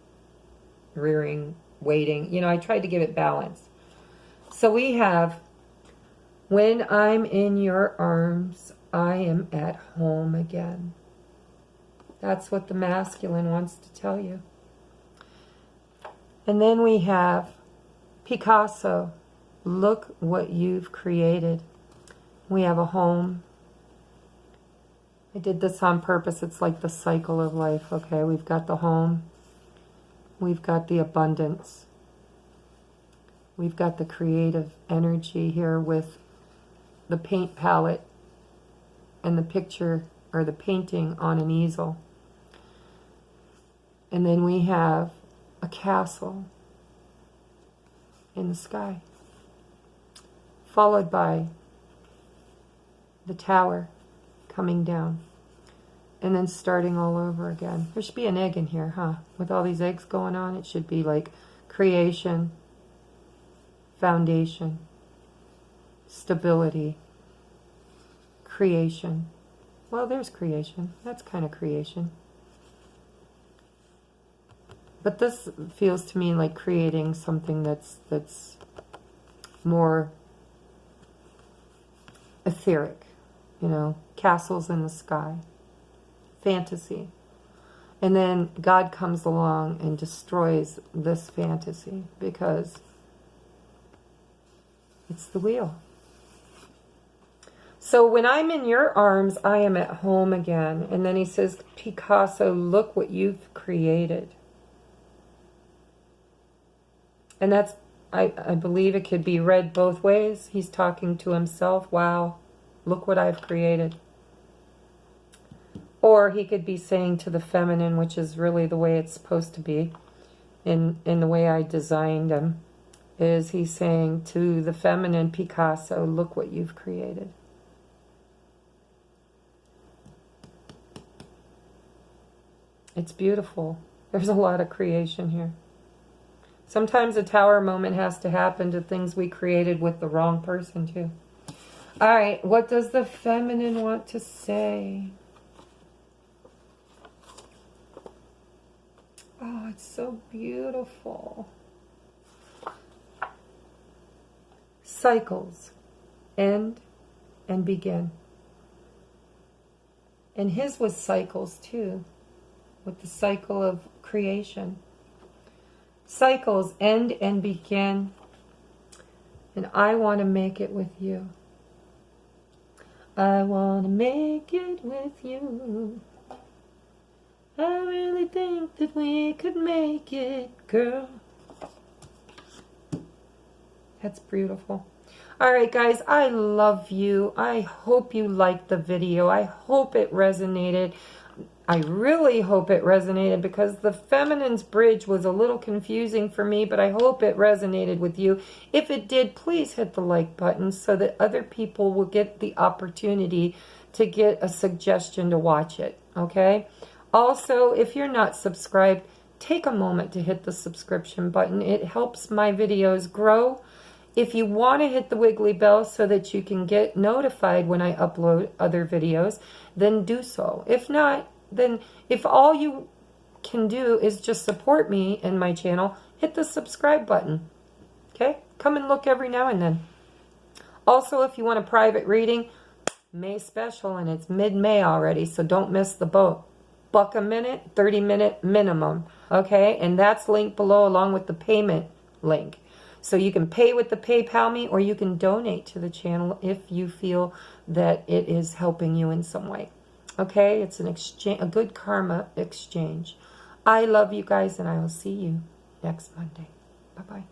rearing, waiting. You know, I tried to give it balance. So we have, when I'm in your arms, I am at home again. That's what the masculine wants to tell you. And then we have Picasso. Look what you've created. We have a home. I did this on purpose. It's like the cycle of life, okay? We've got the home. We've got the abundance. We've got the creative energy here with the paint palette and the picture or the painting on an easel. And then we have a castle in the sky, followed by the tower coming down, and then starting all over again. There should be an egg in here, huh? With all these eggs going on, it should be like creation, foundation, stability, creation. Well, there's creation. That's kind of creation. But this feels to me like creating something that's more etheric, you know, castles in the sky, fantasy. And then God comes along and destroys this fantasy because it's the wheel. So when I'm in your arms, I am at home again. And then he says, Picasso, look what you've created. And that's, I believe it could be read both ways. He's talking to himself. Wow, look what I've created. Or he could be saying to the feminine, which is really the way it's supposed to be, in the way I designed him, is he's saying to the feminine, Picasso, look what you've created. It's beautiful. There's a lot of creation here. Sometimes a tower moment has to happen to things we created with the wrong person too. All right, what does the feminine want to say? Oh, it's so beautiful. Cycles end and begin. And his was cycles too, with the cycle of creation. Cycles end and begin, and I want to make it with you. I want to make it with you. I really think that we could make it, girl. That's beautiful. All right, guys, I love you. I hope you liked the video. I hope it resonated. I really hope it resonated, because the feminine's bridge was a little confusing for me, but I hope it resonated with you. If it did, please hit the like button so that other people will get the opportunity to get a suggestion to watch it, okay? Also, if you're not subscribed, take a moment to hit the subscription button. It helps my videos grow. If you want to hit the wiggly bell so that you can get notified when I upload other videos, then do so. If not, then if all you can do is just support me and my channel, hit the subscribe button. Okay? Come and look every now and then. Also, if you want a private reading, May special, and it's mid-May already, so don't miss the boat. $1 a minute, 30-minute minimum. Okay? And that's linked below along with the payment link. So you can pay with the PayPal me, or you can donate to the channel if you feel that it is helping you in some way. Okay, it's an exchange, a good karma exchange. I love you guys, and I will see you next Monday. Bye-bye.